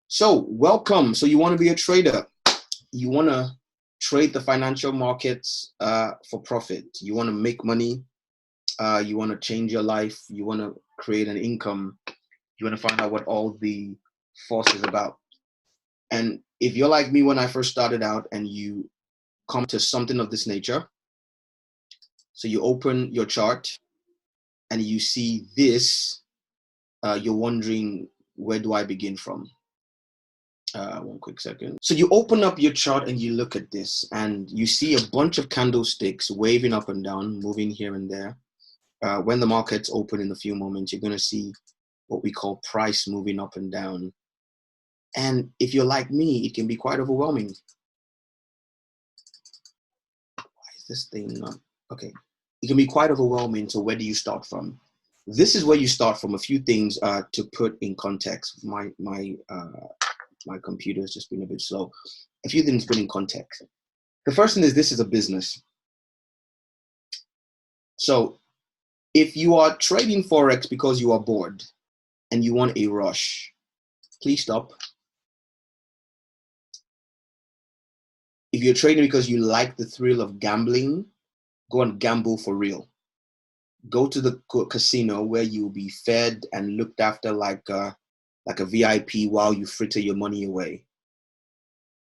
So welcome. So you want to be a trader. You want to trade the financial markets for profit. You want to make money. You want to change your life. You want to create an income. You want to find out what all the force is about. And if you're like me when I first started out and you come to something of this nature, so you open your chart and you see this, you're wondering, where do I begin from? One quick second. So you open up your chart and you look at this and you see a bunch of candlesticks waving up and down, moving here and there. When the markets open in a few moments, you're going to see what we call price moving up and down. And if you're like me, it can be quite overwhelming. Why is this thing not? Okay. It can be quite overwhelming. So where do you start from? This is where you start from. A few things to put in context. My computer has just been a bit slow. A few things put in context. The first thing is this is a business. So if you are trading Forex because you are bored and you want a rush, please stop. If you're trading because you like the thrill of gambling, go and gamble for real. Go to the casino where you'll be fed and looked after like a VIP while you fritter your money away.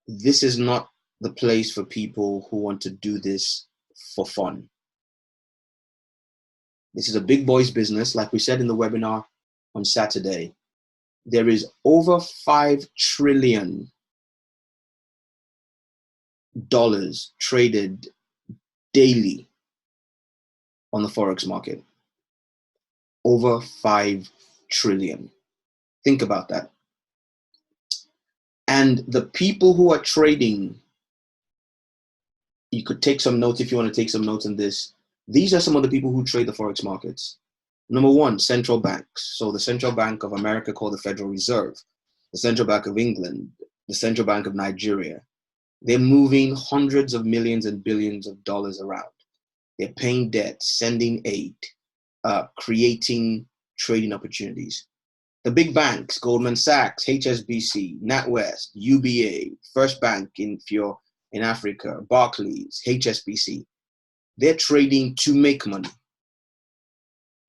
This is not the place for people who want to do this for fun. This is a big boys business. Like we said in the webinar on Saturday, there is over $5 trillion traded daily on the Forex market. Over 5 trillion. Think about that. And the people who are trading, you could take some notes if you want to take some notes on this. These are some of the people who trade the Forex markets. Number one, central banks. So the Central Bank of America, called the Federal Reserve, the Central Bank of England, the Central Bank of Nigeria. They're moving hundreds of millions and billions of dollars around. They're paying debt, sending aid, creating trading opportunities. The big banks, Goldman Sachs, HSBC, NatWest, UBA, First Bank if you're in Africa, Barclays, HSBC, they're trading to make money.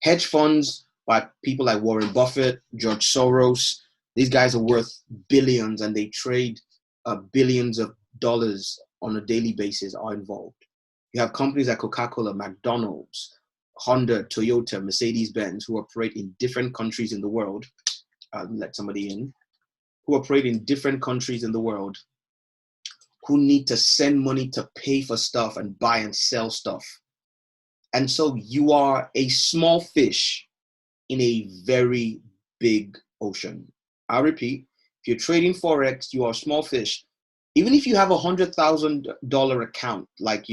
Hedge funds by people like Warren Buffett, George Soros, these guys are worth billions and they trade billions of dollars on a daily basis are involved. You have companies like Coca-Cola, McDonald's, Honda, Toyota, Mercedes-Benz, who operate in different countries in the world. Let somebody in. Who operate in different countries in the world, who need to send money to pay for stuff and buy and sell stuff. And so you are a small fish in a very big ocean. I repeat, if you're trading Forex, you are a small fish. Even if you have $100,000 account, like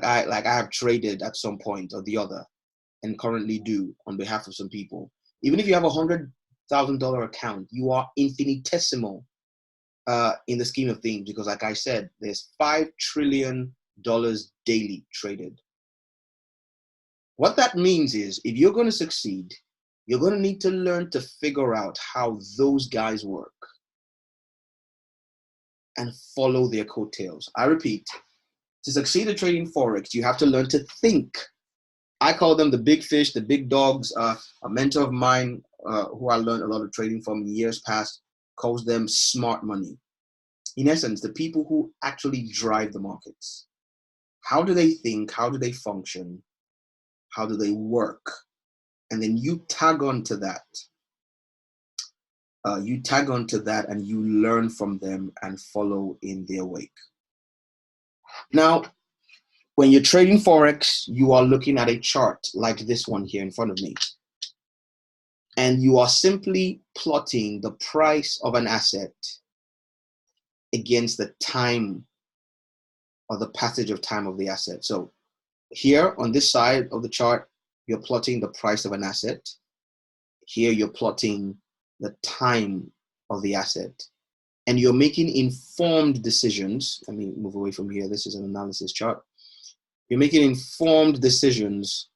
I have traded at some point or the other, and currently do on behalf of some people. Even if you have $100,000 account, you are infinitesimal in the scheme of things, because like I said, there's $5 trillion daily traded. What that means is, if you're going to succeed, you're going to need to learn to figure out how those guys work and follow their coattails. I repeat, to succeed at trading Forex, you have to learn to think. I call them the big fish, the big dogs. A mentor of mine who I learned a lot of trading from in years past calls them smart money. In essence, the people who actually drive the markets. How do they think? How do they function? How do they work? And then you tag on to that. And you learn from them and follow in their wake. Now, when you're trading Forex, you are looking at a chart like this one here in front of me. And you are simply plotting the price of an asset against the time or the passage of time of the asset. So here on this side of the chart, you're plotting the price of an asset. Here you're plotting the time of the asset. And you're making informed decisions. Let me move away from here. This is an analysis chart. You're making informed decisions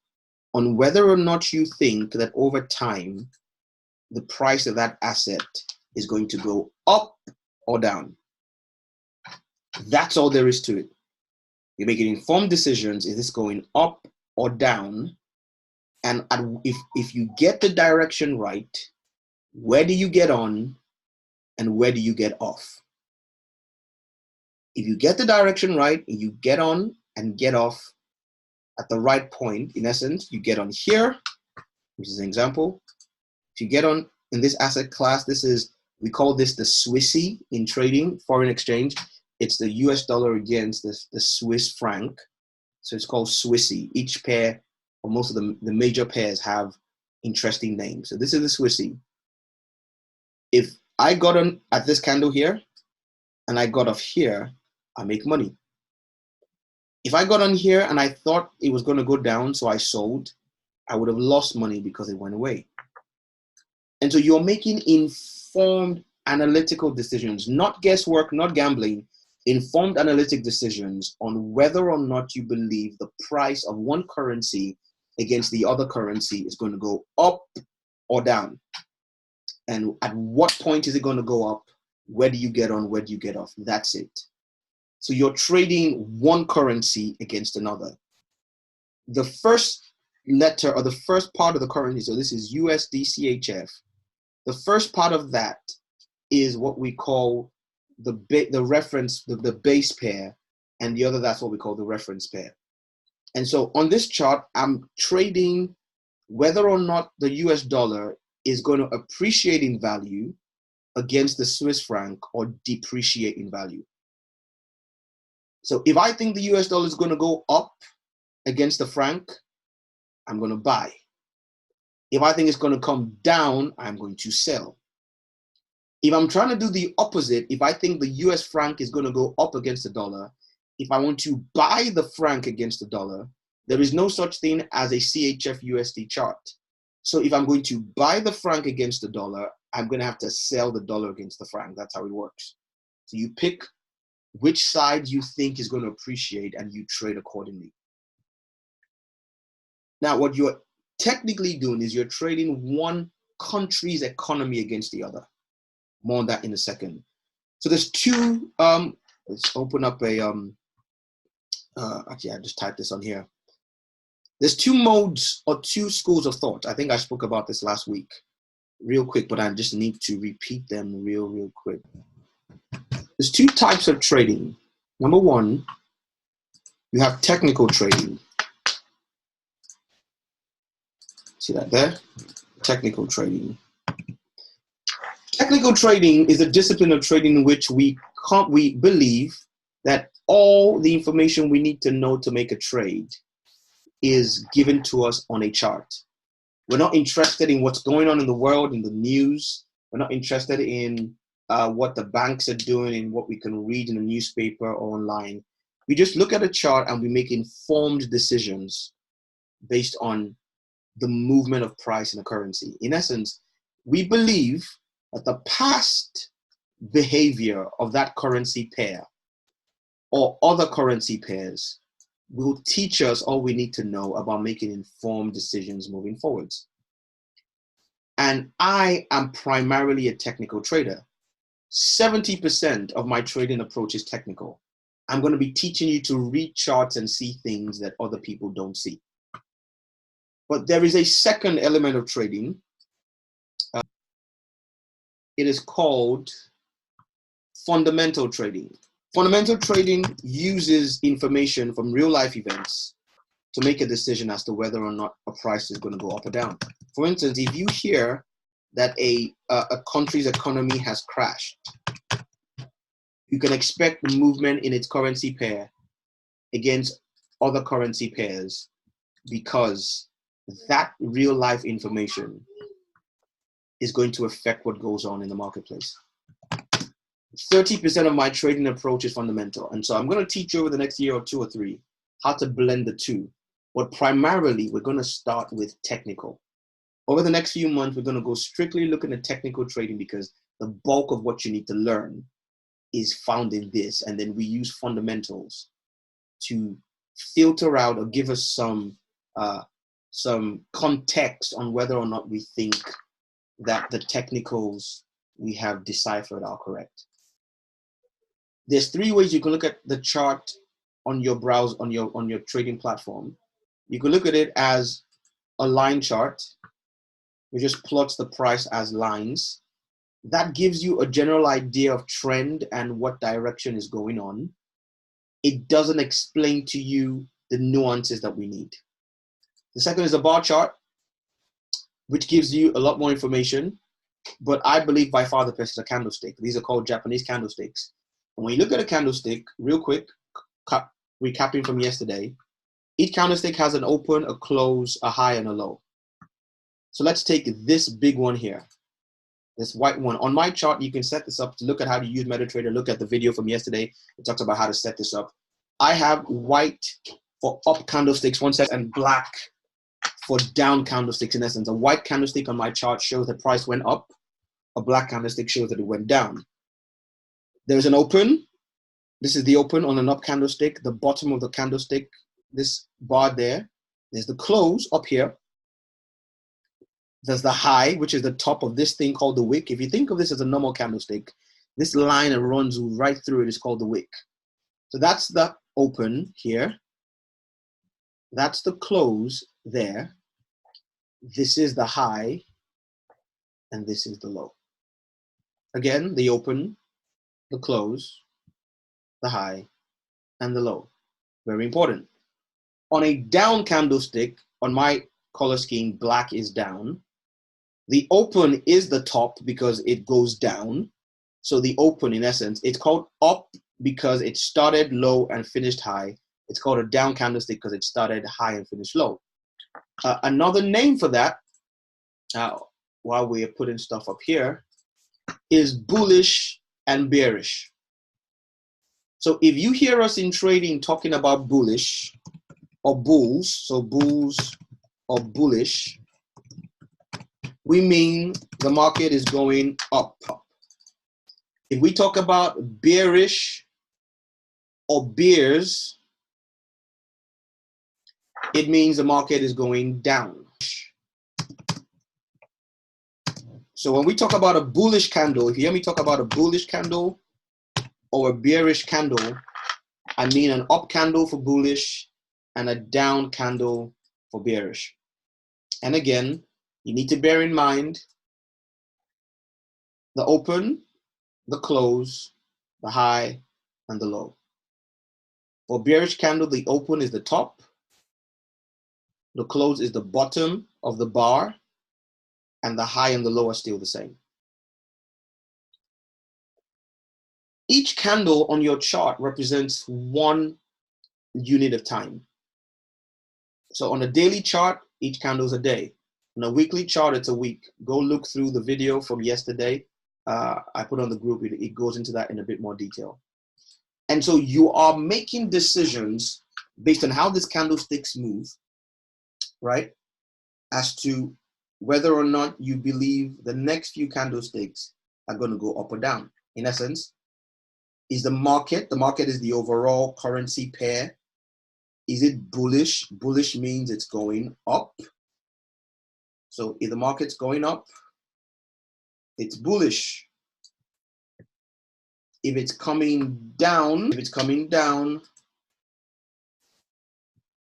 on whether or not you think that over time, the price of that asset is going to go up or down. That's all there is to it. You're making informed decisions. Is this going up or down? And if you get the direction right, where do you get on and where do you get off? If you get the direction right, you get on and get off at the right point. In essence, you get on here, which is an example. If you get on in this asset class, we call this the Swissy in trading, foreign exchange. It's the US dollar against the Swiss franc. So it's called Swissy. Each pair, or most of the major pairs, have interesting names. So this is the Swissy. If I got on at this candle here and I got off here, I make money. If I got on here and I thought it was going to go down, so I sold, I would have lost money because it went away. And so you're making informed analytical decisions, not guesswork, not gambling, informed analytic decisions on whether or not you believe the price of one currency against the other currency is going to go up or down. And at what point is it going to go up? Where do you get on? Where do you get off? That's it. So you're trading one currency against another. The first letter or the first part of the currency, so this is USD CHF. The first part of that is what we call the reference, the base pair, and the other, that's what we call the reference pair. And so on this chart, I'm trading whether or not the US dollar is going to appreciate in value against the Swiss franc or depreciate in value. So if I think the US dollar is going to go up against the franc, I'm going to buy. If I think it's going to come down, I'm going to sell. If I'm trying to do the opposite, if I think the US franc is going to go up against the dollar, if I want to buy the franc against the dollar, there is no such thing as a CHF USD chart. So if I'm going to buy the franc against the dollar, I'm going to have to sell the dollar against the franc. That's how it works. So you pick which side you think is going to appreciate and you trade accordingly. Now, what you're technically doing is you're trading one country's economy against the other. More on that in a second. So there's two, let's open up a, actually I just typed this on here. There's two modes or two schools of thought. I think I spoke about this last week real quick, but I just need to repeat them real quick. There's two types of trading. Number one, you have technical trading. See that there? Technical trading. Technical trading is a discipline of trading in which we believe that all the information we need to know to make a trade is given to us on a chart. We're not interested in what's going on in the world, in the news. We're not interested in what the banks are doing and what we can read in a newspaper or online. We just look at a chart and we make informed decisions based on the movement of price in a currency. In essence, we believe that the past behavior of that currency pair or other currency pairs will teach us all we need to know about making informed decisions moving forwards. And I am primarily a technical trader. 70% of my trading approach is technical. I'm going to be teaching you to read charts and see things that other people don't see. But there is a second element of trading. It is called fundamental trading. Fundamental trading uses information from real life events to make a decision as to whether or not a price is going to go up or down. For instance, if you hear that a country's economy has crashed, you can expect the movement in its currency pair against other currency pairs because that real life information is going to affect what goes on in the marketplace. 30% of my trading approach is fundamental. And so I'm going to teach you over the next year or two or three how to blend the two. But primarily, we're going to start with technical. Over the next few months, we're going to go strictly looking at technical trading because the bulk of what you need to learn is found in this. And then we use fundamentals to filter out or give us some context on whether or not we think that the technicals we have deciphered are correct. There's three ways you can look at the chart on your browse on your trading platform. You can look at it as a line chart, which just plots the price as lines. That gives you a general idea of trend and what direction is going on. It doesn't explain to you the nuances that we need. The second is a bar chart, which gives you a lot more information, but I believe by far the best is a candlestick. These are called Japanese candlesticks. And when you look at a candlestick, real quick, recapping from yesterday, each candlestick has an open, a close, a high, and a low. So let's take this big one here, this white one. On my chart, you can set this up to look at how to use MetaTrader. Look at the video from yesterday. It talks about how to set this up. I have white for up candlesticks, one set, and black for down candlesticks. In essence, a white candlestick on my chart shows the price went up. A black candlestick shows that it went down. There's an open. This is the open on an up candlestick. The bottom of the candlestick, this bar there. There's the close up here. There's the high, which is the top of this thing called the wick. If you think of this as a normal candlestick, this line that runs right through it is called the wick. So that's the open here. That's the close there. This is the high, and this is the low. Again, the open, the close, the high, and the low. Very important. On a down candlestick, on my color scheme, black is down. The open is the top because it goes down. So the open, in essence, it's called up because it started low and finished high. It's called a down candlestick because it started high and finished low. Another name for that, while we're putting stuff up here, is bullish and bearish. So if you hear us in trading talking about bullish or bulls, so bulls or bullish, we mean the market is going up. If we talk about bearish or bears, it means the market is going down. So when we talk about a bullish candle, if you hear me talk about a bullish candle or a bearish candle, I mean an up candle for bullish and a down candle for bearish. And again, you need to bear in mind the open, the close, the high, and the low. For bearish candle, the open is the top, the close is the bottom of the bar, and the high and the low are still the same. Each candle on your chart represents one unit of time. So on a daily chart, each candle is a day. On a weekly chart, it's a week. Go look through the video from yesterday. I put on the group, it goes into that in a bit more detail. And so you are making decisions based on how these candlesticks move, right? As to whether or not you believe the next few candlesticks are going to go up or down. In essence, is the market is the overall currency pair. Is it bullish? Bullish means it's going up. So if the market's going up, it's bullish. If it's coming down,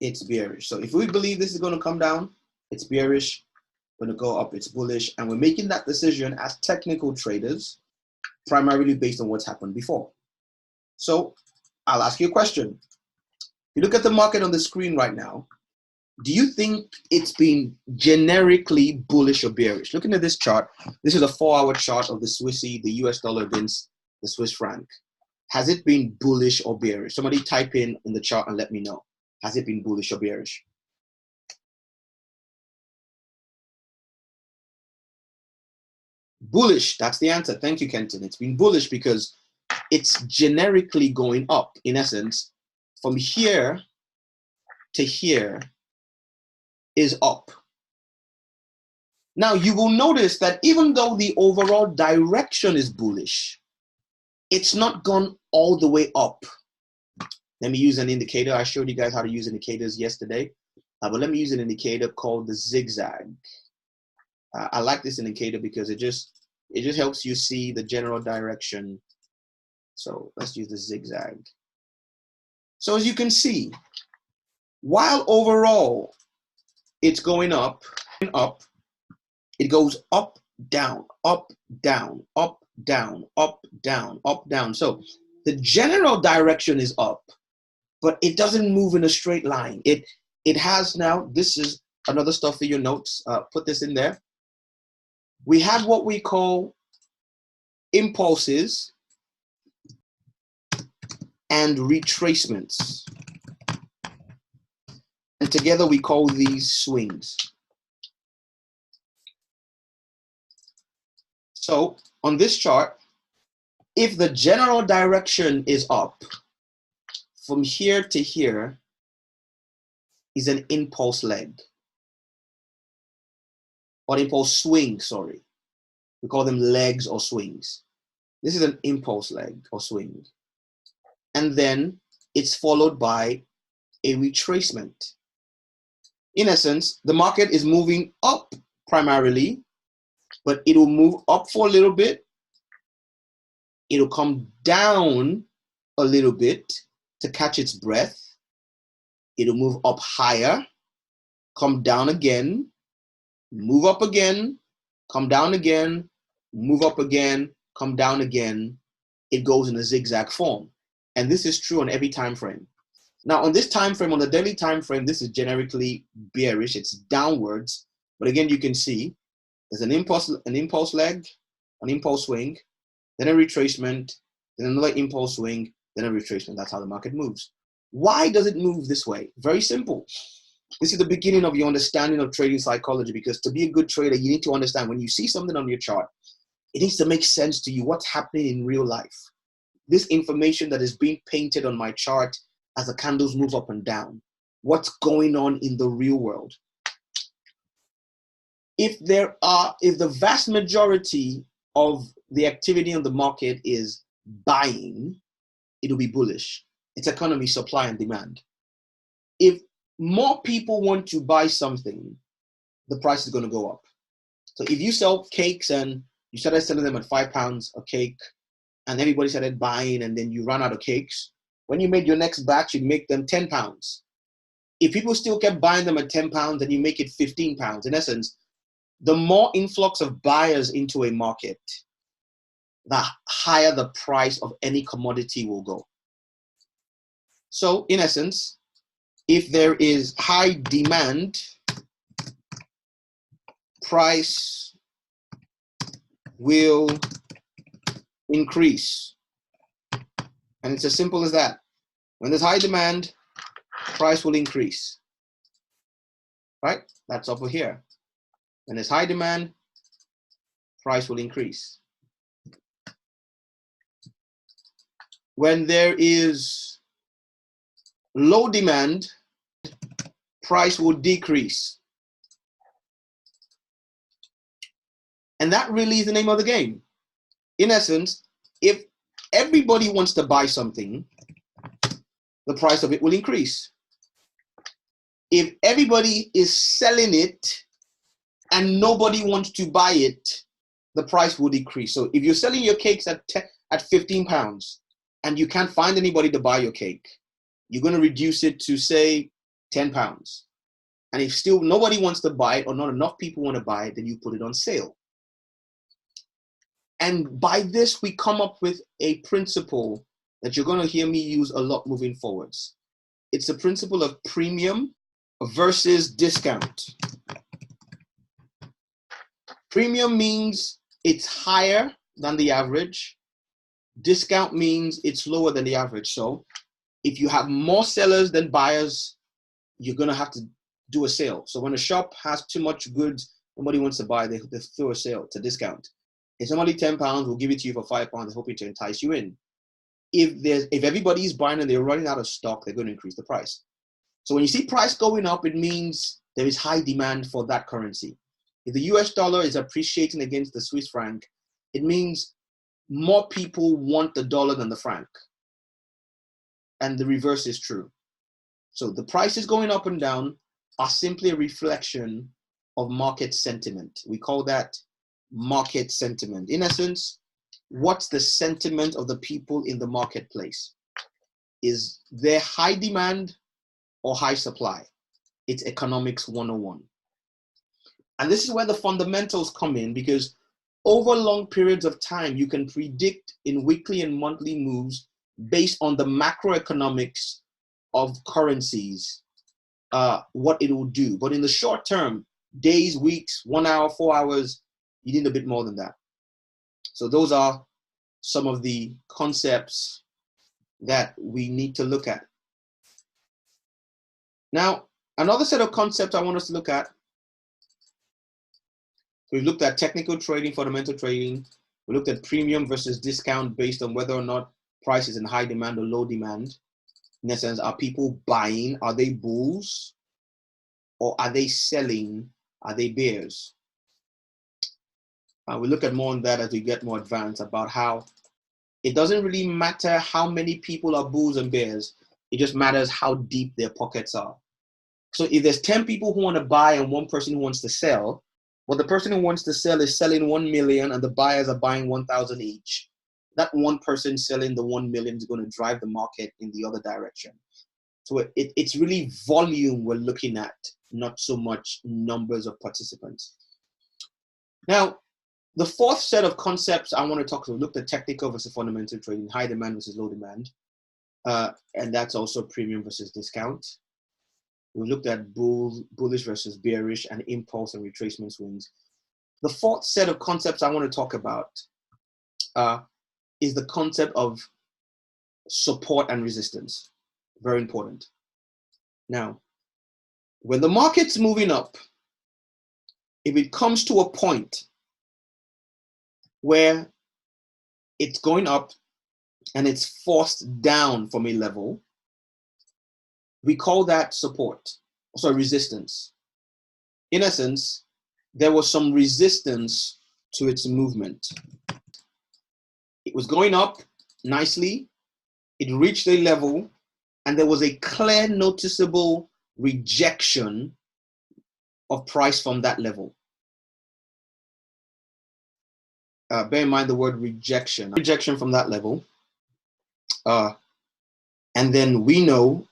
it's bearish. So if we believe this is going to come down, it's bearish. Going to go up, it's bullish. And we're making that decision as technical traders, primarily based on what's happened before. So I'll ask you a question. If you look at the market on the screen right now, do you think it's been generically bullish or bearish? Looking at this chart, this is a 4-hour chart of the Swissy, the US dollar against the Swiss franc. Has it been bullish or bearish? Somebody type in the chart and let me know. Has it been bullish or bearish? Bullish, that's the answer. Thank you, Kenton. It's been bullish because it's generically going up. In essence, from here to here is up. Now, you will notice that even though the overall direction is bullish, it's not gone all the way up. Let me use an indicator. I showed you guys how to use indicators yesterday, but let me use an indicator called the zigzag. I like this indicator because it just helps you see the general direction. So let's use the zigzag. So as you can see, while overall it's going up, it goes up, down, up, down, up, down, up, down, up, down. So the general direction is up, but it doesn't move in a straight line. It has now, this is another stuff for your notes, put this in there. We have what we call impulses and retracements. And together we call these swings. So on this chart, if the general direction is up, from here to here is an impulse leg. Or impulse swing, sorry. We call them legs or swings. This is an impulse leg or swing. And then it's followed by a retracement. In essence, the market is moving up primarily, but it will move up for a little bit. It'll come down a little bit to catch its breath. It'll move up higher, come down again, move up again, come down again, move up again, come down again. It goes in a zigzag form. And this is true on every time frame. Now on this time frame, on the daily time frame, this is generically bearish. It's downwards. But again, you can see there's an impulse leg, an impulse swing, then a retracement, then another impulse swing, then a retracement. That's how the market moves. Why does it move this way? Very simple. This is the beginning of your understanding of trading psychology, because to be a good trader, you need to understand when you see something on your chart, it needs to make sense to you what's happening in real life. This information that is being painted on my chart as the candles move up and down, what's going on in the real world. If the vast majority of the activity on the market is buying, it'll be bullish. It's economy, supply and demand. If more people want to buy something, the price is going to go up. So if you sell cakes and you started selling them at £5 a cake and everybody started buying and then you ran out of cakes, when you made your next batch, you'd make them £10. If people still kept buying them at £10, then you make it £15. In essence, the more influx of buyers into a market, the higher the price of any commodity will go. So in essence, if there is high demand, price will increase. And it's as simple as that. When there's high demand, price will increase. Right? That's over here. When there's high demand, price will increase. When there is low demand, price will decrease. And that really is the name of the game. In essence, if everybody wants to buy something, the price of it will increase. If everybody is selling it and nobody wants to buy it, the price will decrease. So if you're selling your cakes at £15 and you can't find anybody to buy your cake, you're going to reduce it to, say, £10. And if still nobody wants to buy it or not enough people want to buy it, then you put it on sale. And by this, we come up with a principle that you're going to hear me use a lot moving forwards. It's the principle of premium versus discount. Premium means it's higher than the average. Discount means it's lower than the average. So if you have more sellers than buyers, you're going to have to do a sale. So when a shop has too much goods, nobody wants to buy, they throw a sale to discount. If somebody £10, we'll give it to you for £5, hoping to entice you in. If everybody is buying and they're running out of stock, they're going to increase the price. So when you see price going up, it means there is high demand for that currency. If the US dollar is appreciating against the Swiss franc, it means more people want the dollar than the franc. And the reverse is true. So the prices going up and down are simply a reflection of market sentiment. We call that market sentiment. In essence, what's the sentiment of the people in the marketplace? Is there high demand or high supply? It's economics 101. And this is where the fundamentals come in, because over long periods of time, you can predict in weekly and monthly moves based on the macroeconomics of currencies, what it will do. But in the short term, days, weeks, 1 hour, 4 hours, you need a bit more than that. So those are some of the concepts that we need to look at. Now, another set of concepts I want us to look at. We've looked at technical trading, fundamental trading. We looked at premium versus discount based on whether or not price is in high demand or low demand. In essence, are people buying? Are they bulls? Or are they selling? Are they bears? We look at more on that as we get more advanced about how it doesn't really matter how many people are bulls and bears. It just matters how deep their pockets are. So if there's 10 people who want to buy and one person who wants to sell, well, the person who wants to sell is selling 1 million and the buyers are buying 1,000 each. That one person selling the 1 million is going to drive the market in the other direction. So it's really volume we're looking at, not so much numbers of participants. Now, the fourth set of concepts I want to talk about, we looked at technical versus fundamental trading, high demand versus low demand. And that's also premium versus discount. We looked at bullish versus bearish and impulse and retracement swings. The fourth set of concepts I want to talk about is the concept of support and resistance. Very important. Now, when the market's moving up, if it comes to a point where it's going up and it's forced down from a level, we call that support, sorry, resistance. In essence, there was some resistance to its movement. It was going up nicely, it reached a level, and there was a clear noticeable rejection of price from that level. Bear in mind the word rejection. Rejection from that level. And then we know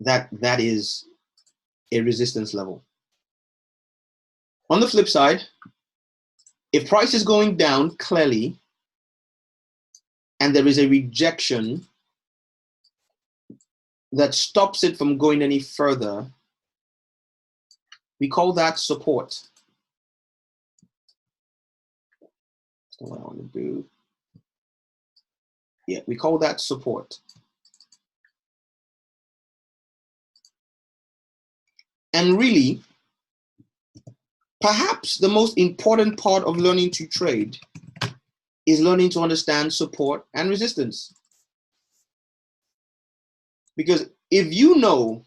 that that is a resistance level. On the flip side, if price is going down clearly and there is a rejection that stops it from going any further, we call that support. That's not what I want to do. Yeah, we call that support. And really, perhaps the most important part of learning to trade is learning to understand support and resistance. Because if you know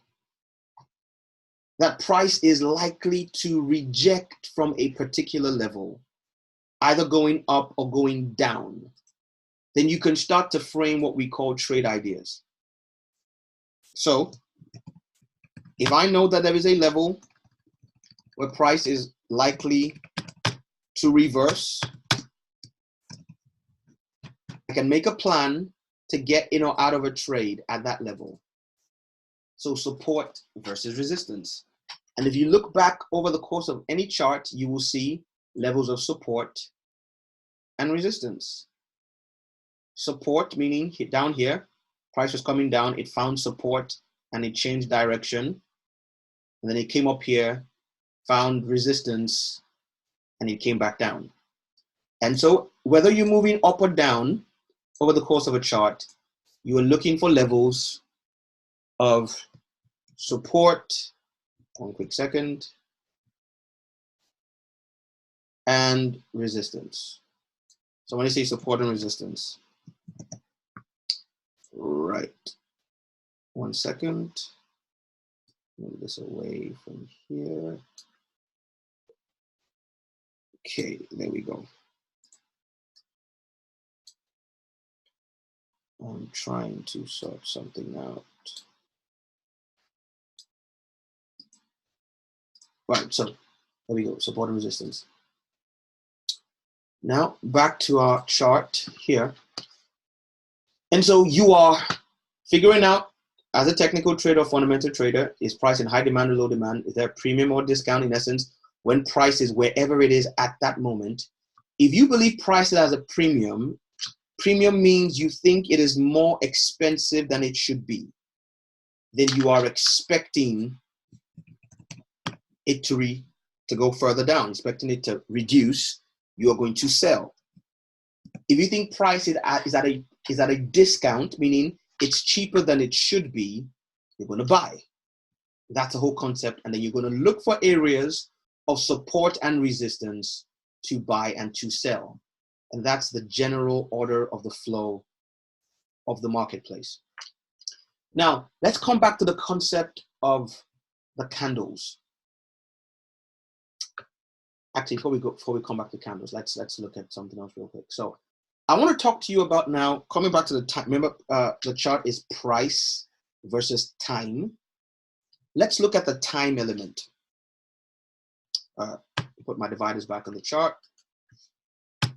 that price is likely to reject from a particular level, either going up or going down, then you can start to frame what we call trade ideas. So if I know that there is a level where price is likely to reverse, I can make a plan to get in or out of a trade at that level. So support versus resistance. And if you look back over the course of any chart, you will see levels of support and resistance. Support meaning down here, price was coming down, it found support and it changed direction. And then it came up here, found resistance, and it came back down. And so whether you're moving up or down over the course of a chart, you are looking for levels of support, one quick second, and resistance. So when I say support and resistance, right, 1 second, move this away from here. Okay, there we go. I'm trying to sort something out. Right, so There we go, support and resistance. Now back to our chart here. And so you are figuring out, as a technical trader or fundamental trader, is price in high demand or low demand? Is there a premium or discount? In essence, when price is wherever it is at that moment. If you believe price has a premium, premium means you think it is more expensive than it should be. Then you are expecting it to go further down, expecting it to reduce. You are going to sell. If you think price is at a discount, meaning it's cheaper than it should be, you're going to buy. That's the whole concept. And then you're going to look for areas of support and resistance to buy and to sell. And that's the general order of the flow of the marketplace. Now, let's come back to the concept of the candles. Actually, before we come back to candles, let's look at something else real quick. So I want to talk to you about now, coming back to the time. Remember, the chart is price versus time. Let's look at the time element. Put my dividers back on the chart.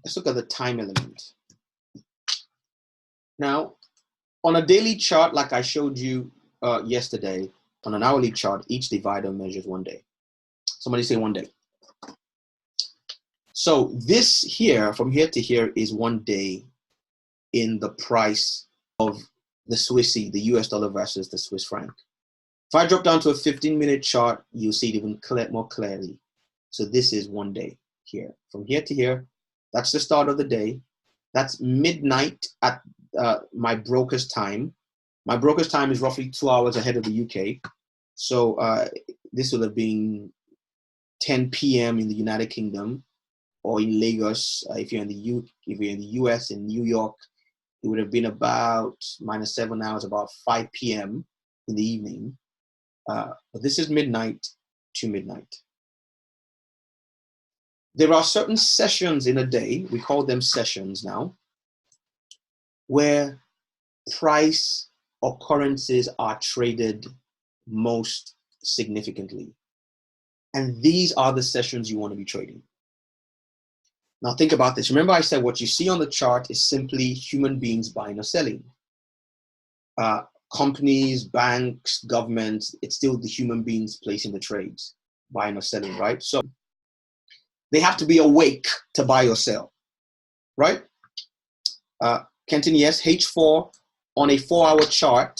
Let's look at the time element. Now, on a daily chart, like I showed you yesterday, on an hourly chart, each divider measures 1 day. Somebody say 1 day. So this here, from here to here, is 1 day in the price of the Swissy, the US dollar versus the Swiss franc. If I drop down to a 15-minute chart, you'll see it even more clearly. So this is 1 day here. From here to here, that's the start of the day. That's midnight at my broker's time. My broker's time is roughly 2 hours ahead of the UK. So this would have been 10 p.m. in the United Kingdom, or in Lagos. If you're in the US, in New York, it would have been about -7 hours, about 5 p.m. in the evening. But this is midnight to midnight. There are certain sessions in a day, we call them sessions now, where price occurrences are traded most significantly. And these are the sessions you want to be trading. Now think about this. Remember I said what you see on the chart is simply human beings buying or selling. Companies, banks, governments, it's still the human beings placing the trades, buying or selling, right? So they have to be awake to buy or sell, right? Kenton, yes, H4 on a 4-hour chart,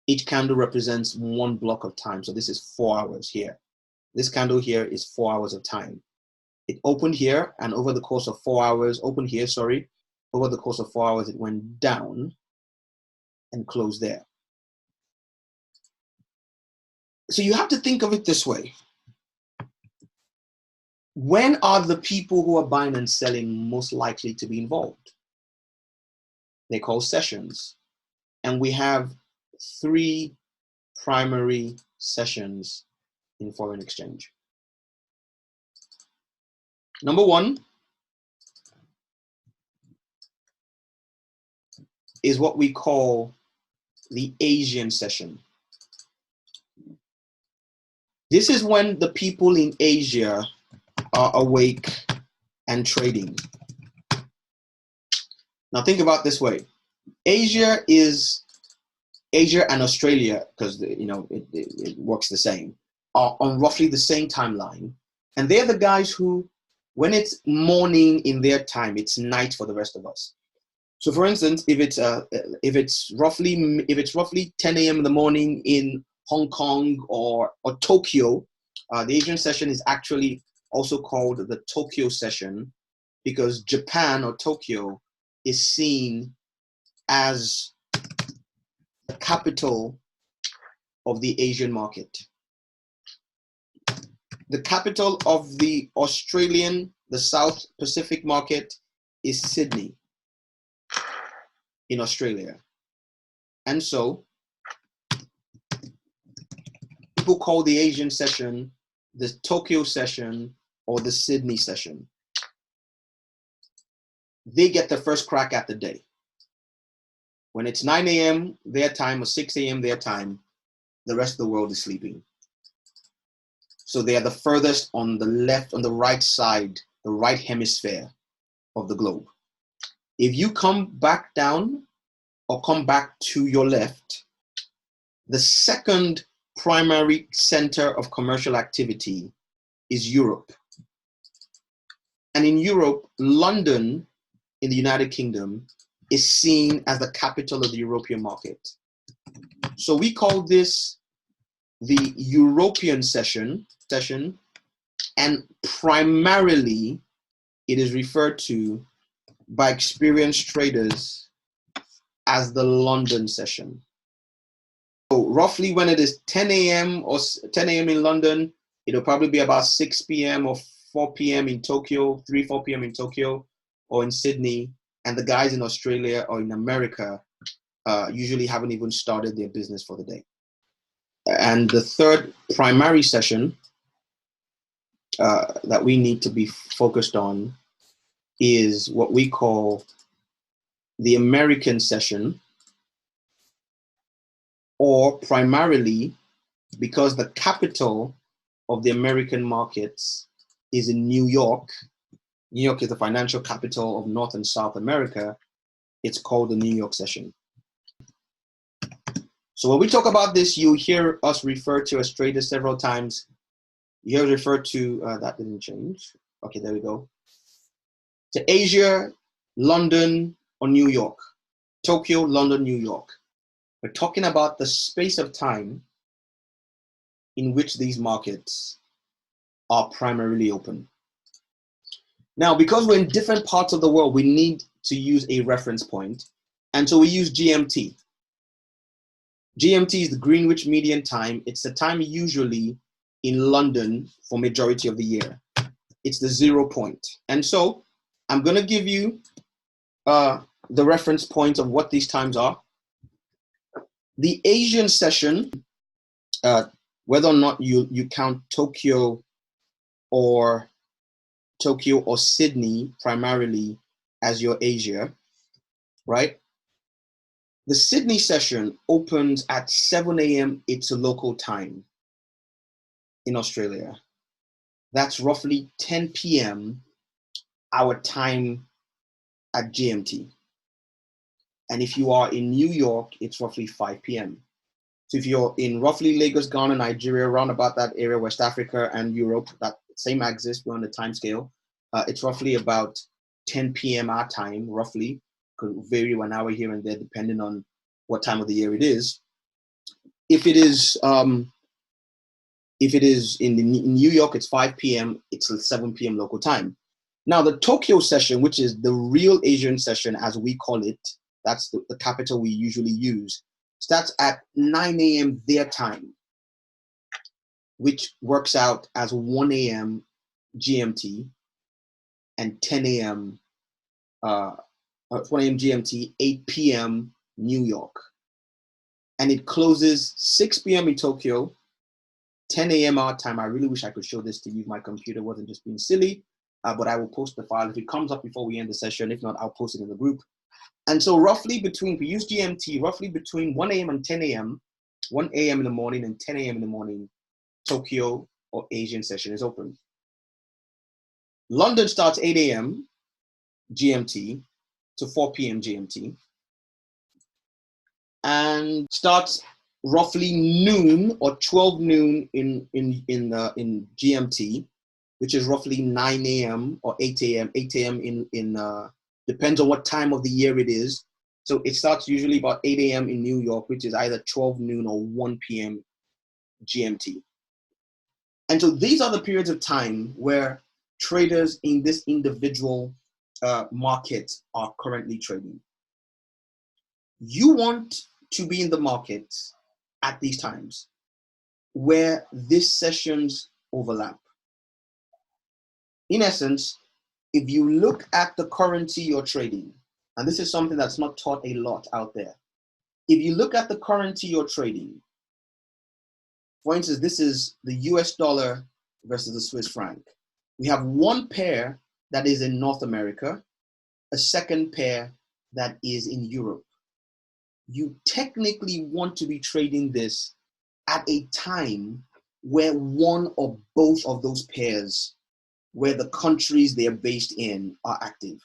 each candle represents 1 block of time. So this is 4 hours here. This candle here is 4 hours of time. It opened here, and over the course of 4 hours, over the course of 4 hours, it went down and closed there. So you have to think of it this way. When are the people who are buying and selling most likely to be involved? They call sessions. And we have 3 primary sessions in foreign exchange. Number 1 is what we call the Asian session. This is when the people in Asia are awake and trading. Now think about this way. Asia and Australia, because it works the same, are on roughly the same timeline. And they're the guys who, when it's morning in their time, it's night for the rest of us. So for instance, if it's roughly 10 a.m. in the morning in Hong Kong or Tokyo, the Asian session is actually also called the Tokyo session, because Japan or Tokyo is seen as the capital of the Asian market. The capital of the South Pacific market is Sydney in Australia. And so people call the Asian session the Tokyo session or the Sydney session. They get the first crack at the day. When it's 9 a.m. their time or 6 a.m. their time, the rest of the world is sleeping. So they are the furthest on the left, on the right side, the right hemisphere of the globe. If you come back down or come back to your left, the second primary center of commercial activity is Europe. And in Europe, London in the United Kingdom is seen as the capital of the European market. So we call this the European session, and primarily it is referred to by experienced traders as the London session. So roughly when it is 10 a.m. or 10 a.m. in London, it'll probably be about 6 p.m. or 4 p.m. in Tokyo, 4 p.m. in Tokyo or in Sydney. And the guys in Australia or in America usually haven't even started their business for the day. And the third primary session that we need to be focused on is what we call the American session, or primarily because the capital of the American markets is in New York. New York is the financial capital of North and South America. It's called the New York session. So when we talk about this, you hear us refer to as traders several times. You hear us refer to, that didn't change. Okay, there we go. To Asia, London, or New York. Tokyo, London, New York. We're talking about the space of time in which these markets are primarily open. Now, because we're in different parts of the world, we need to use a reference point. And so we use GMT. GMT is the Greenwich Median Time. It's the time usually in London for majority of the year. It's the 0 point. And so I'm going to give you the reference points of what these times are. The Asian session, whether or not you count Tokyo or Sydney primarily as your Asia, right? The Sydney session opens at 7 a.m. It's a local time in Australia. That's roughly 10 p.m. our time at GMT. And if you are in New York, it's roughly 5 p.m. So if you're in roughly Lagos, Ghana, Nigeria, around about that area, West Africa and Europe, that same axis, we're on the time scale, it's roughly about 10 p.m. our time, roughly. Could vary 1 hour here and there depending on what time of the year it is. If it is in New York, it's 5 p.m. It's 7 p.m. local time. Now the Tokyo session, which is the real Asian session as we call it, that's the capital we usually use, starts at 9 a.m. their time, which works out as 1 a.m. GMT and 10 a.m. 1 a.m. GMT, 8 p.m. New York. And it closes 6 p.m. in Tokyo, 10 a.m. our time. I really wish I could show this to you. My computer wasn't just being silly, but I will post the file. If it comes up before we end the session, if not, I'll post it in the group. And so roughly between, we use GMT, roughly between 1 a.m. and 10 a.m., 1 a.m. in the morning and 10 a.m. in the morning, Tokyo or Asian session is open. London starts 8 a.m. GMT to 4 p.m. GMT and starts roughly noon or 12 noon in GMT, which is roughly 9 a.m. or 8 a.m. 8 a.m. Depends on what time of the year it is. So it starts usually about 8 a.m. in New York, which is either 12 noon or 1 p.m. GMT. And so these are the periods of time where traders in this individual market are currently trading. You want to be in the market at these times where these sessions overlap. In essence, if you look at the currency you're trading, and this is something that's not taught a lot out there. If you look at the currency you're trading, for instance, this is the US dollar versus the Swiss franc. We have one pair that is in North America, a second pair that is in Europe. You technically want to be trading this at a time where one or both of those pairs, where the countries they are based in, are active.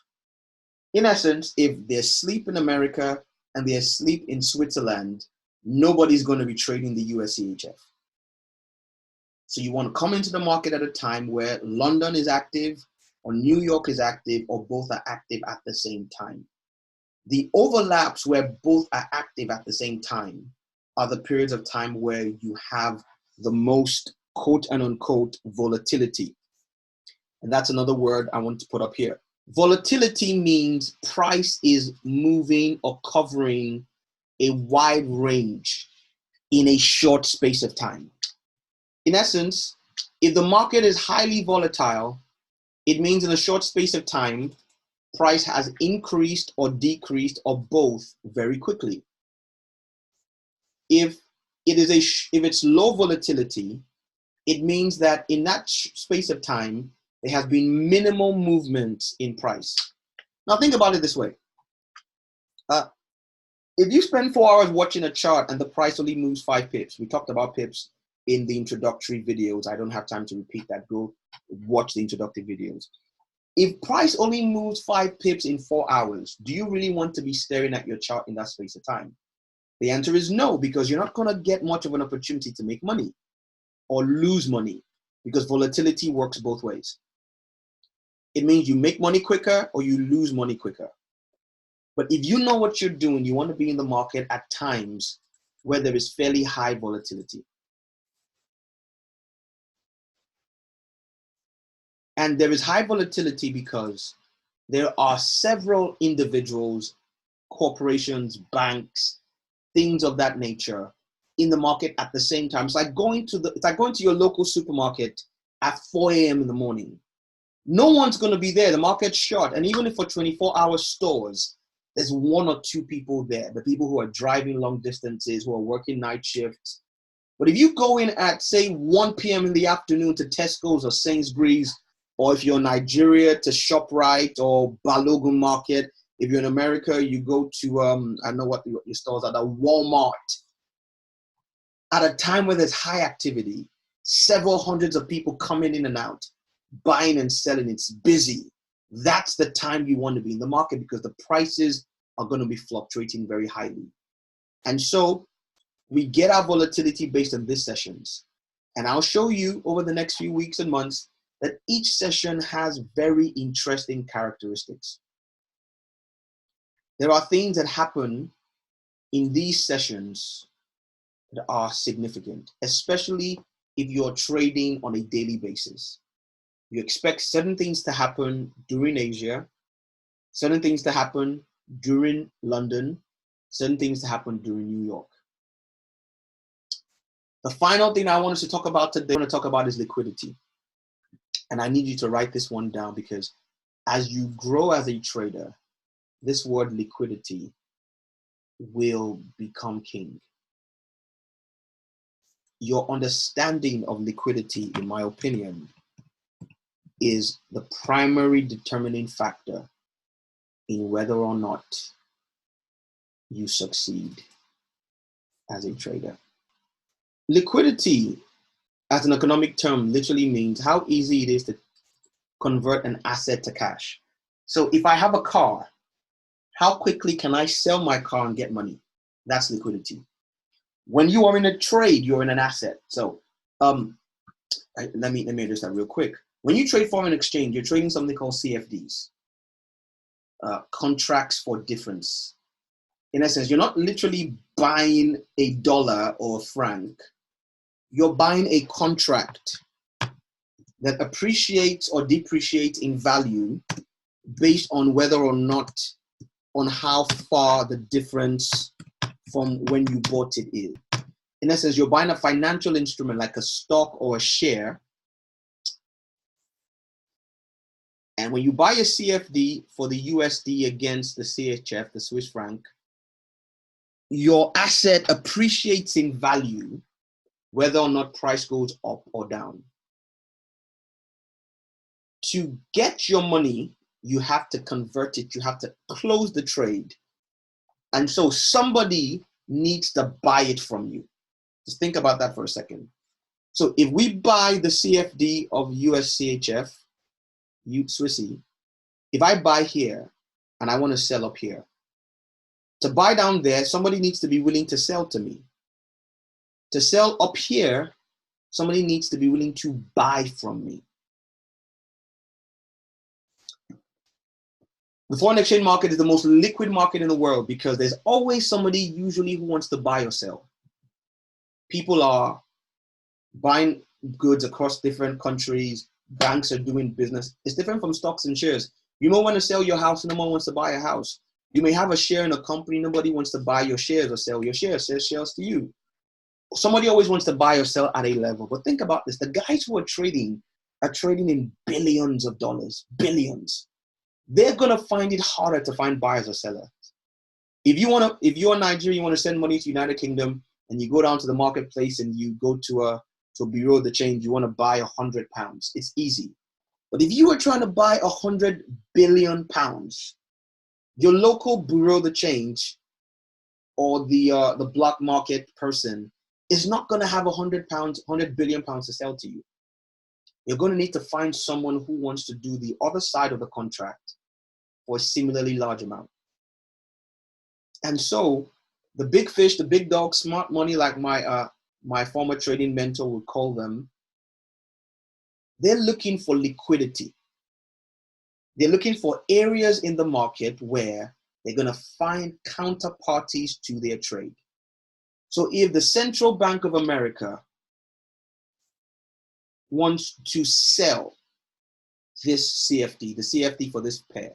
In essence, if there's sleep in America and there's sleep in Switzerland, nobody's going to be trading the USCHF. So you want to come into the market at a time where London is active, or New York is active, or both are active at the same time. The overlaps where both are active at the same time are the periods of time where you have the most quote and unquote volatility. And that's another word I want to put up here. Volatility means price is moving or covering a wide range in a short space of time. In essence, if the market is highly volatile, it means in a short space of time, price has increased or decreased or both very quickly. If it's low volatility, it means that in that space of time, there has been minimal movement in price. Now think about it this way. If you spend 4 hours watching a chart and the price only moves 5 pips, we talked about pips in the introductory videos. I don't have time to repeat that. Go watch the introductory videos. If price only moves 5 pips in 4 hours, do you really want to be staring at your chart in that space of time? The answer is no, because you're not going to get much of an opportunity to make money or lose money, because volatility works both ways. It means you make money quicker or you lose money quicker. But if you know what you're doing, you want to be in the market at times where there is fairly high volatility. And there is high volatility because there are several individuals, corporations, banks, things of that nature in the market at the same time. It's like going to your local supermarket at 4 a.m. in the morning. No one's going to be there. The market's short. And even if for 24-hour stores, there's 1 or 2 people there, the people who are driving long distances, who are working night shifts. But if you go in at, say, 1 p.m. in the afternoon to Tesco's or Sainsbury's, or if you're in Nigeria to ShopRite or Balogun Market, if you're in America, you go to, I know what your stores are, the Walmart. At a time where there's high activity, several hundreds of people coming in and out, buying and selling, it's busy. That's the time you want to be in the market, because the prices are going to be fluctuating very highly. And so we get our volatility based on these sessions. And I'll show you over the next few weeks and months that each session has very interesting characteristics. There are things that happen in these sessions that are significant, especially if you're trading on a daily basis. You expect certain things to happen during Asia, certain things to happen during London, certain things to happen during New York. The final thing I want us to talk about today, is liquidity. And I need you to write this one down, because as you grow as a trader, this word liquidity will become king. Your understanding of liquidity, in my opinion, is the primary determining factor in whether or not you succeed as a trader. Liquidity, as an economic term, literally means how easy it is to convert an asset to cash. So if I have a car, how quickly can I sell my car and get money? That's liquidity. When you are in a trade, you're in an asset. So let me address that real quick. When you trade foreign exchange, you're trading something called CFDs, contracts for difference. In essence, you're not literally buying a dollar or a franc. You're buying a contract that appreciates or depreciates in value based on whether or not, on how far the difference from when you bought it is. In essence, you're buying a financial instrument like a stock or a share. And when you buy a CFD for the USD against the CHF, the Swiss franc, your asset appreciates in value whether or not price goes up or down. To get your money, you have to convert it. You have to close the trade. And so somebody needs to buy it from you. Just think about that for a second. So if we buy the CFD of USCHF, Swissy, if I buy here and I want to sell up here, to buy down there, somebody needs to be willing to sell to me. To sell up here, somebody needs to be willing to buy from me. The foreign exchange market is the most liquid market in the world because there's always somebody usually who wants to buy or sell. People are buying goods across different countries. Banks are doing business. It's different from stocks and shares. You may want to sell your house and no one wants to buy a house. You may have a share in a company. Nobody wants to buy your shares or sell your shares. Sell shares to you. Somebody always wants to buy or sell at a level. But think about this. The guys who are trading in billions of dollars, billions. They're going to find it harder to find buyers or sellers. If you're Nigeria, you want to send money to United Kingdom and you go down to the marketplace and you go to a bureau de change, you want to buy £100. It's easy. But if you are trying to buy 100 billion pounds, your local bureau de change or the block market person is not going to have 100 billion pounds to sell to you. You're going to need to find someone who wants to do the other side of the contract for a similarly large amount. And so the big fish, the big dog, smart money, like my former trading mentor would call them, they're looking for liquidity. They're looking for areas in the market where they're going to find counterparties to their trade. So if the Central Bank of America wants to sell this CFD, the CFD for this pair,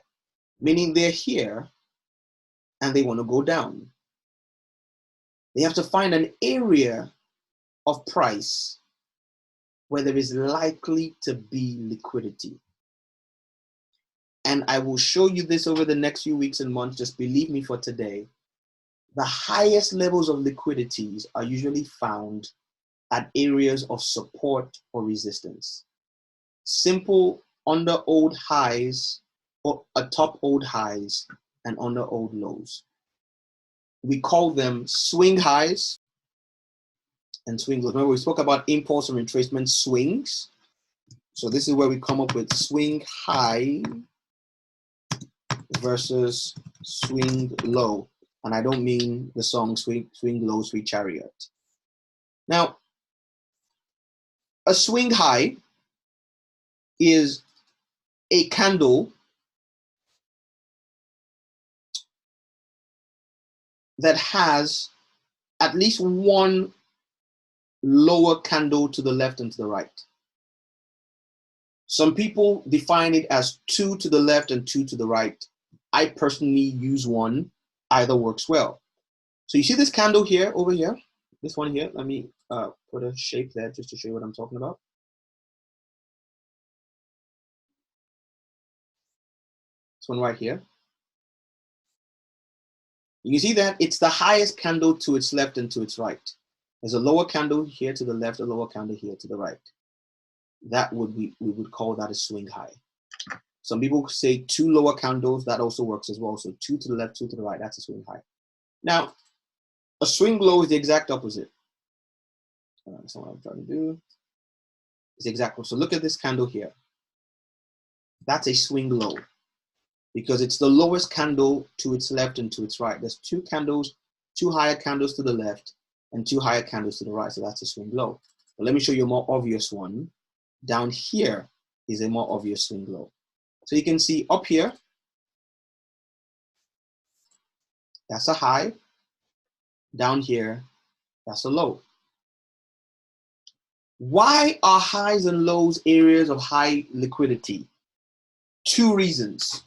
meaning they're here and they want to go down, they have to find an area of price where there is likely to be liquidity. And I will show you this over the next few weeks and months. Just believe me for today. The highest levels of liquidities are usually found at areas of support or resistance. Simple under old highs or atop old highs and under old lows. We call them swing highs and swing lows. Remember, we spoke about impulse and retracement swings. So this is where we come up with swing high versus swing low. And I don't mean the song Swing Low, Sweet Chariot. Now, a swing high is a candle that has at least one lower candle to the left and to the right. Some people define it as 2 to the left and 2 to the right. I personally use one. Either works well. So you see this candle here, over here, this one here. Let me put a shape there just to show you what I'm talking about. This one right here. You can see that it's the highest candle to its left and to its right. There's a lower candle here to the left, a lower candle here to the right. That we would call that a swing high. Some people say 2 lower candles, that also works as well. So 2 to the left, 2 to the right, that's a swing high. Now, a swing low is the exact opposite. That's not what I'm trying to do. It's the exact opposite. So look at this candle here. That's a swing low because it's the lowest candle to its left and to its right. There's 2 candles, 2 higher candles to the left and 2 higher candles to the right. So that's a swing low. But let me show you a more obvious one. Down here is a more obvious swing low. So you can see up here, that's a high. Down here, that's a low. Why are highs and lows areas of high liquidity? 2 reasons.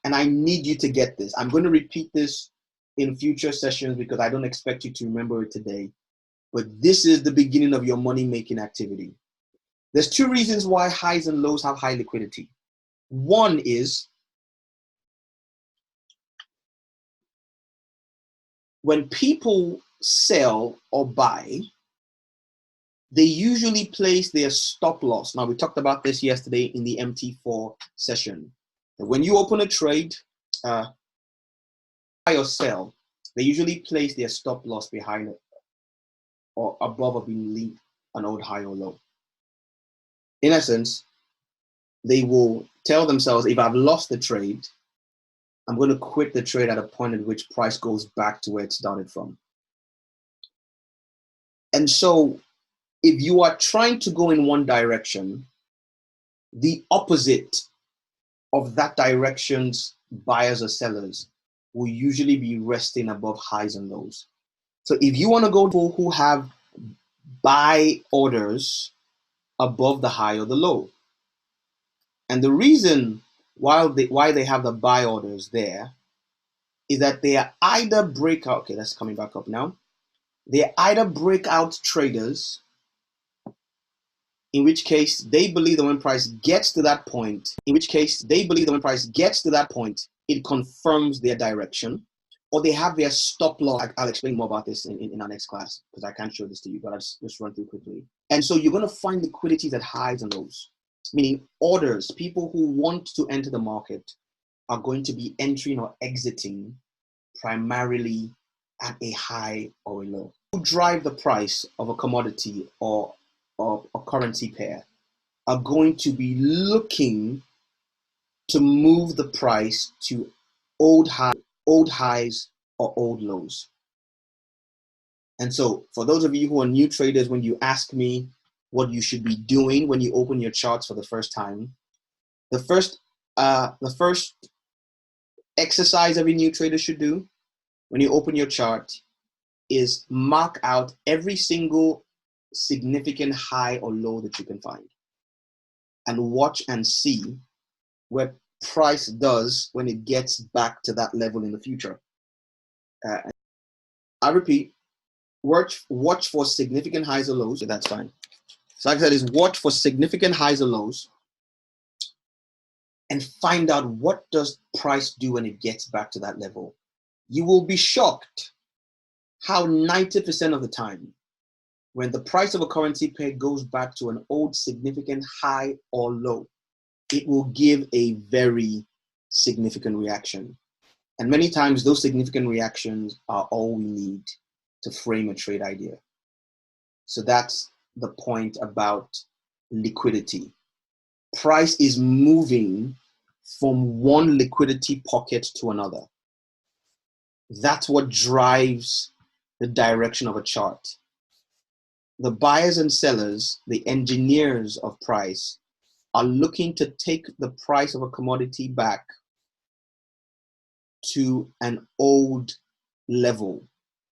And I need you to get this. I'm going to repeat this in future sessions because I don't expect you to remember it today. But this is the beginning of your money-making activity. There's 2 reasons why highs and lows have high liquidity. One is when people sell or buy, they usually place their stop loss. Now, we talked about this yesterday in the MT4 session. When you open a trade, buy or sell, they usually place their stop loss behind it or above or beneath an old high or low. In essence, they will tell themselves, if I've lost the trade, I'm going to quit the trade at a point at which price goes back to where it started from. And so if you are trying to go in one direction, the opposite of that direction's buyers or sellers will usually be resting above highs and lows. So if you want to go to people who have buy orders above the high or the low, and the reason why they have the buy orders there is that they are either breakout, okay, that's coming back up now. They're either breakout traders, in which case they believe that when price gets to that point, it confirms their direction, or they have their stop loss. I'll explain more about this in our next class because I can't show this to you, but I'll just run through quickly. And so you're going to find liquidities at highs and lows, meaning orders, people who want to enter the market are going to be entering or exiting primarily at a high or a low. Who drive the price of a commodity or a currency pair are going to be looking to move the price to old highs or old lows. And so for those of you who are new traders, when you ask me what you should be doing when you open your charts for the first time, the first exercise every new trader should do when you open your chart is mark out every single significant high or low that you can find and watch and see what price does when it gets back to that level in the future. I repeat, watch for significant highs or lows. That's fine. So like I said, is watch for significant highs or lows and find out what does price do when it gets back to that level. You will be shocked how 90% of the time, when the price of a currency pair goes back to an old significant high or low, it will give a very significant reaction. And many times those significant reactions are all we need to frame a trade idea. So that's the point about liquidity. Price is moving from one liquidity pocket to another. That's what drives the direction of a chart. The buyers and sellers, the engineers of price, are looking to take the price of a commodity back to an old level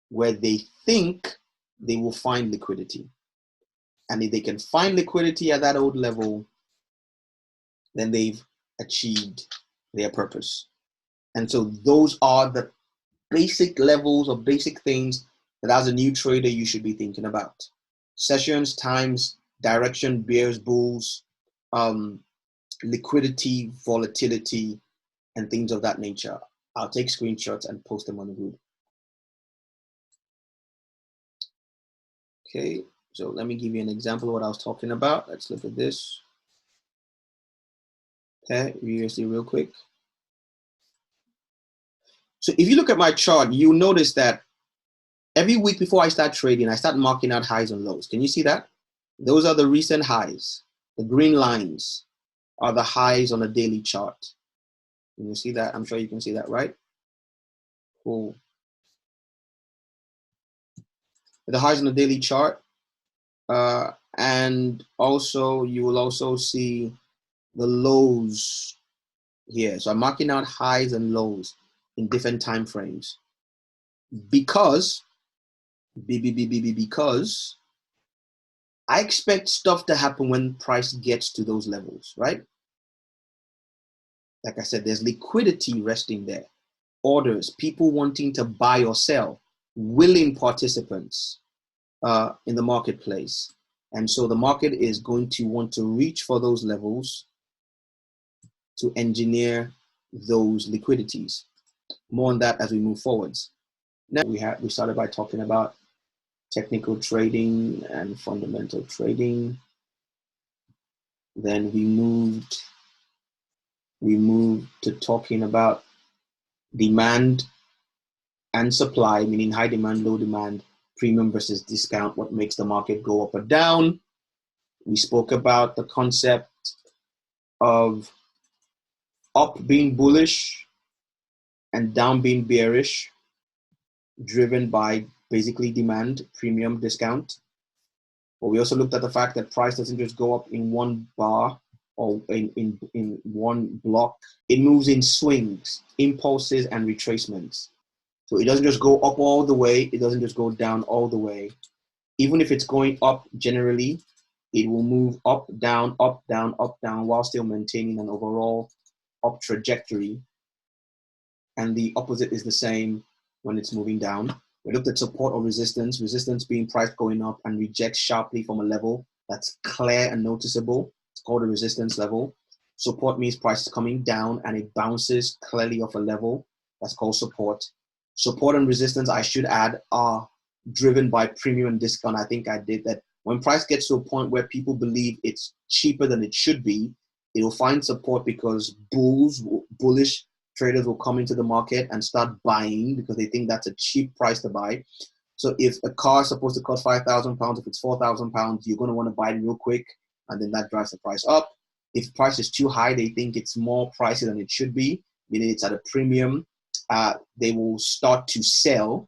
where they think they will find liquidity. And if they can find liquidity at that old level, then they've achieved their purpose. And so those are the basic levels or basic things that as a new trader you should be thinking about. Sessions, times, direction, bears, bulls, liquidity, volatility, and things of that nature. I'll take screenshots and post them on the group. Okay, so let me give you an example of what I was talking about. Let's look at this. Okay, USD real quick. So if you look at my chart, you'll notice that every week before I start trading, I start marking out highs and lows. Can you see that? Those are the recent highs. The green lines are the highs on a daily chart. Can you see that? I'm sure you can see that, right? Cool. The highs on the daily chart. And also, you will also see the lows here. So I'm marking out highs and lows in different time frames because I expect stuff to happen when price gets to those levels, right? Like I said, there's liquidity resting there, orders, people wanting to buy or sell, willing participants in the marketplace. And so the market is going to want to reach for those levels to engineer those liquidities. More on that as we move forwards. Now we started by talking about technical trading and fundamental trading. Then we moved to talking about demand and supply, meaning high demand, low demand, premium versus discount, what makes the market go up or down. We spoke about the concept of up being bullish and down being bearish, driven by basically demand, premium, discount. But we also looked at the fact that price doesn't just go up in one bar or in one block. It moves in swings, impulses, and retracements. So it doesn't just go up all the way. It doesn't just go down all the way. Even if it's going up generally, it will move up, down, while still maintaining an overall up trajectory. And the opposite is the same when it's moving down. We looked at support or resistance, resistance being price going up and rejects sharply from a level that's clear and noticeable. It's called a resistance level. Support means price is coming down and it bounces clearly off a level. That's called support. Support and resistance, I should add, are driven by premium and discount. I think I did that. When price gets to a point where people believe it's cheaper than it should be, it will find support because bullish traders will come into the market and start buying because they think that's a cheap price to buy. So if a car is supposed to cost £5,000, if it's £4,000, you're going to want to buy it real quick, and then that drives the price up. If the price is too high, they think it's more pricey than it should be, meaning it's at a premium. They will start to sell,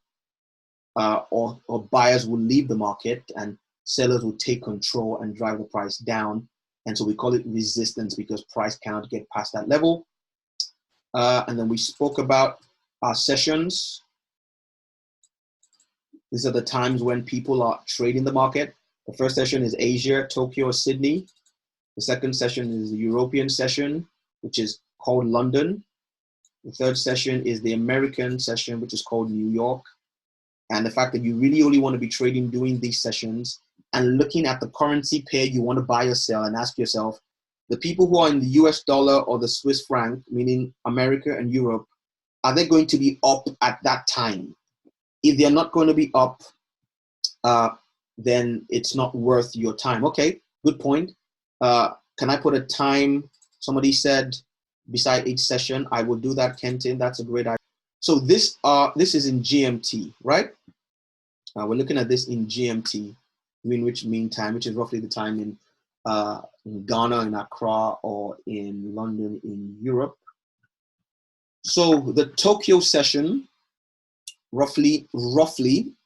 or buyers will leave the market and sellers will take control and drive the price down. And so we call it resistance because price cannot get past that level. And then we spoke about our sessions. These are the times when people are trading the market. The first session is Asia, Tokyo, or Sydney. The second session is the European session, which is called London. The third session is the American session, which is called New York. And the fact that you really only want to be trading during these sessions and looking at the currency pair you want to buy or sell and ask yourself, the people who are in the US dollar or the Swiss franc, meaning America and Europe, are they going to be up at that time? If they're not going to be up, then it's not worth your time. Okay, good point. Can I put a time? Somebody said beside each session. I will do that, Kenton. That's a great idea. So this is in GMT, right? We're looking at this in GMT, Greenwich Mean Time, which is roughly the time in Ghana, in Accra, or in London, in Europe. So the Tokyo session, roughly,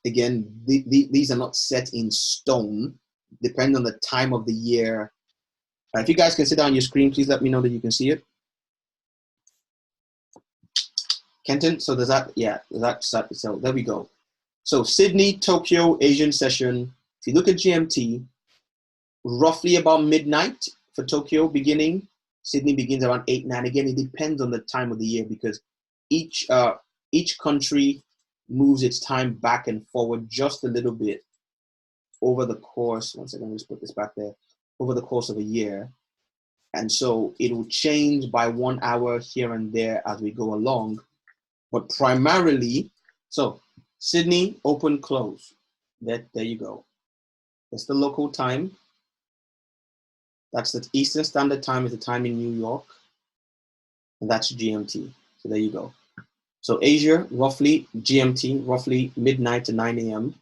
again, these are not set in stone, depending on the time of the year. If you guys can sit down your screen, please let me know that you can see it. Kenton, so does that, yeah, so there we go. So Sydney, Tokyo, Asian session. If you look at GMT, roughly about midnight for Tokyo beginning. Sydney begins around 8, 9. Again, it depends on the time of the year because each country moves its time back and forward just a little bit over the course. One second, let's put this back there. Over the course of a year. And so it will change by 1 hour here and there as we go along. But primarily, so Sydney, open, close. There you go. That's the local time. That's the Eastern Standard Time is the time in New York. And that's GMT. So there you go. So Asia, roughly GMT, roughly midnight to 9 a.m.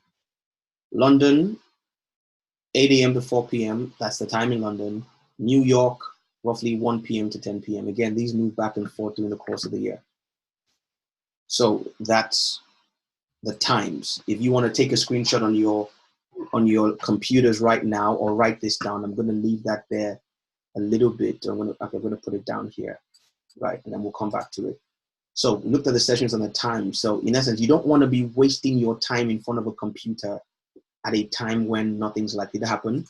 London, 8 a.m. to 4 p.m. That's the time in London. New York, roughly 1 p.m. to 10 p.m. Again, these move back and forth during the course of the year. So that's the times. If you want to take a screenshot on your computers right now or write this down, I'm going to leave that there a little bit. I'm going to put it down here, right? And then we'll come back to it. So we looked at the sessions and the time. So in essence, you don't want to be wasting your time in front of a computer at a time when nothing's likely to happen.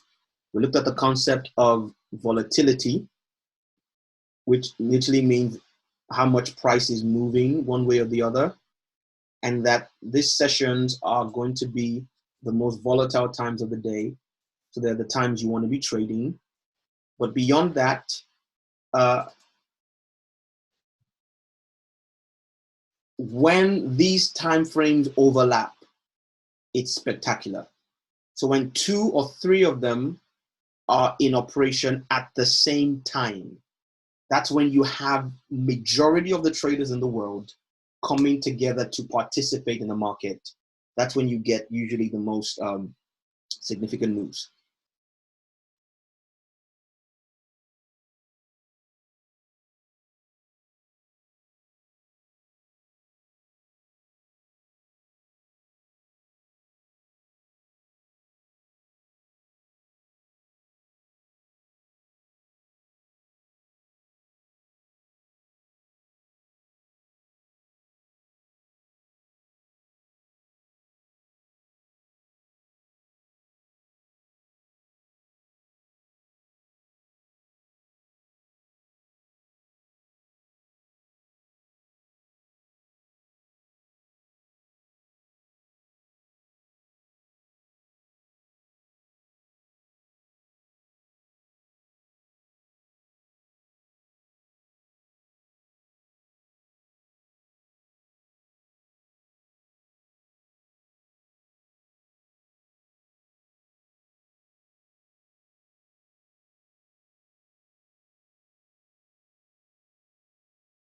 We looked at the concept of volatility, which literally means how much price is moving one way or the other, and that these sessions are going to be the most volatile times of the day. So they're the times you want to be trading. But beyond that, when these time frames overlap, it's spectacular. So when 2 or 3 of them are in operation at the same time, that's when you have majority of the traders in the world coming together to participate in the market. That's when you get usually the most significant moves.